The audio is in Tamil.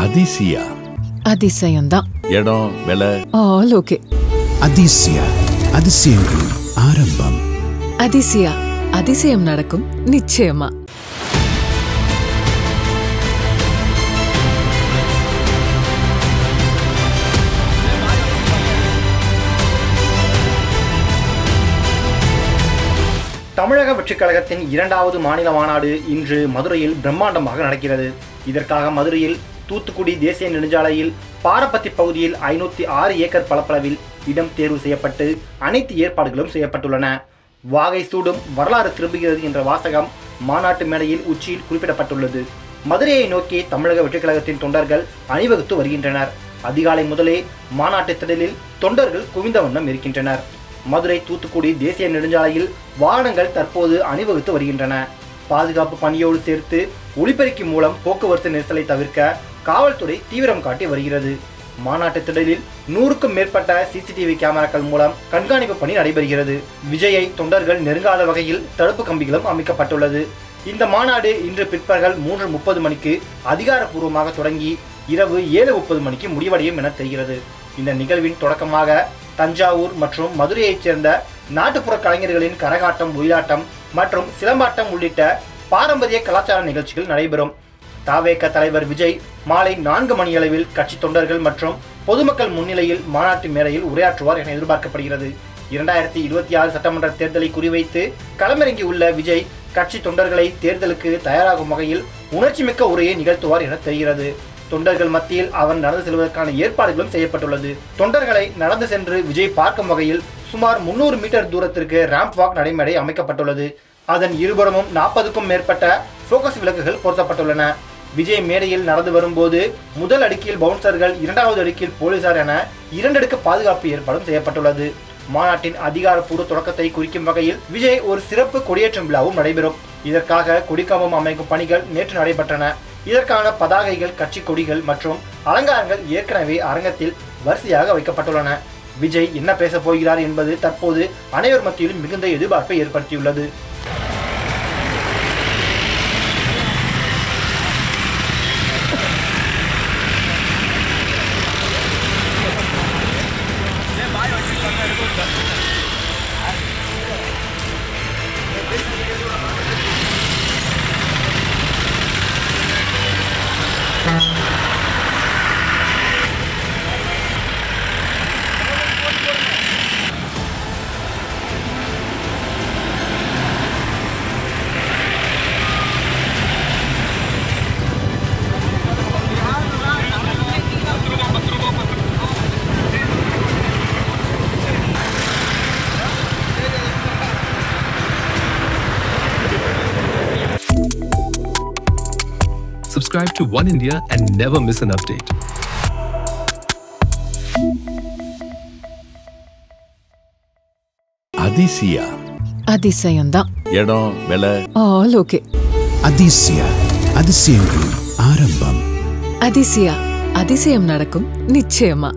அதிசயா அதிசயம்தான். இடம் விலை ஆல் ஓகே. அதிசயா அதிசயங்களின் ஆரம்பம். அதிசயா அதிசயம் நடக்கும் நிச்சயமா. தமிழக வெற்றிக் கழகத்தின் 2வது மாநில மாநாடு இன்று மதுரையில் பிரம்மாண்டமாக நடக்கிறது. இதற்காக மதுரையில் தூத்துக்குடி தேசிய நெடுஞ்சாலையில் பாரப்பத்தி பகுதியில் 506 ஏக்கர் பரப்பளவில் இடம் தேர்வு செய்யப்பட்டு அனைத்து ஏற்பாடுகளும் செய்யப்பட்டுள்ளன. வாகை சூடும் வரலாறு திரும்புகிறது என்ற வாசகம் மாநாட்டு மேடையில் உச்சியில் குறிப்பிடப்பட்டுள்ளது. மதுரையை நோக்கி தமிழக வெற்றிக் கழகத்தின் தொண்டர்கள் அணிவகுத்து வருகின்றனர். அதிகாலை முதலே மாநாட்டு திடலில் தொண்டர்கள் குவிந்த வண்ணம் இருக்கின்றனர். மதுரை தூத்துக்குடி தேசிய நெடுஞ்சாலையில் வாகனங்கள் தற்போது அணிவகுத்து வருகின்றன. பாதுகாப்பு பணியோடு சேர்த்து ஒலிபெருக்கி மூலம் போக்குவரத்து நெரிசலை தவிர்க்க காவல்துறை தீவிரம் காட்டி வருகிறது. மாநாட்டு திடலில் 100க்கும் மேற்பட்ட சிசிடிவி கேமராக்கள் மூலம் கண்காணிப்பு பணி நடைபெறுகிறது. விஜயை தொண்டர்கள் நெருங்காத வகையில் தடுப்பு கம்பிகளும் அமைக்கப்பட்டுள்ளது. இந்த மாநாடு இன்று பிற்பகல் 3:30 மணிக்கு அதிகாரப்பூர்வமாக தொடங்கி இரவு 7:30 மணிக்கு முடிவடையும் என தெரிகிறது. இந்த நிகழ்வின் தொடக்கமாக தஞ்சாவூர் மற்றும் மதுரையைச் சேர்ந்த நாட்டுப்புற கலைஞர்களின் கரகாட்டம், ஒயிலாட்டம் மற்றும் சிலம்பாட்டம் உள்ளிட்ட பாரம்பரிய கலாச்சார நிகழ்ச்சிகள் நடைபெறும். தவேக தலைவர் விஜய் மாலை 4 மணியளவில் கட்சி தொண்டர்கள் மற்றும் பொதுமக்கள் முன்னிலையில் மாநாட்டு மேடையில் உரையாற்றுவார் என எதிர்பார்க்கப்படுகிறது. 2026 சட்டமன்ற தேர்தலை குறிவைத்து களமிறங்கியுள்ள விஜய் கட்சி தொண்டர்களை தேர்தலுக்கு தயாராகும் வகையில் உணர்ச்சிமிக்க உரையை நிகழ்த்துவார் என தெரிகிறது. தொண்டர்கள் மத்தியில் அவர் நடந்து செல்வதற்கான ஏற்பாடுகளும் செய்யப்பட்டுள்ளது. தொண்டர்களை நடந்து சென்று விஜய் பார்க்கும் வகையில் சுமார் 300 மீட்டர் தூரத்திற்கு ரேம்ப் வாக் நடைமேடை அமைக்கப்பட்டுள்ளது. அதன் இருபுறமும் 40க்கும் மேற்பட்ட போக்கஸ் விளக்குகள் பொருத்தப்பட்டுள்ளன. விஜய் மேடையில் நடந்து வரும்போது முதல் அடுக்கில் பவுன்சர்கள், 2வது அடுக்கில் போலீசார் என 2 அடுக்கு பாதுகாப்பு ஏற்பாடும் செய்யப்பட்டுள்ளது. மாநாட்டின் அதிகாரப்பூர்வ தொடக்கத்தை குறிக்கும் வகையில் விஜய் ஒரு சிறப்பு கொடியேற்றும் விழாவும் நடைபெறும். இதற்காக கொடிக்கம்பம் அமைக்கும் பணிகள் நேற்று நடைபெற்றன. இதற்கான பதாகைகள், கட்சி கொடிகள் மற்றும் அலங்காரங்கள் ஏற்கனவே அரங்கத்தில் வரிசையாக வைக்கப்பட்டுள்ளன. விஜய் என்ன பேசப் போகிறார் என்பது தற்போது அனைவர் மத்தியிலும் மிகுந்த எதிர்பார்ப்பை ஏற்படுத்தியுள்ளது. Subscribe to One India and never miss an update. Athisaya அதிசயம்தான். இடம் விலை ஆல் ஓகே. அதிசயா அதிசயங்களின் ஆரம்பம். அதிசயா அதிசயம் நடக்கும் நிச்சயமா.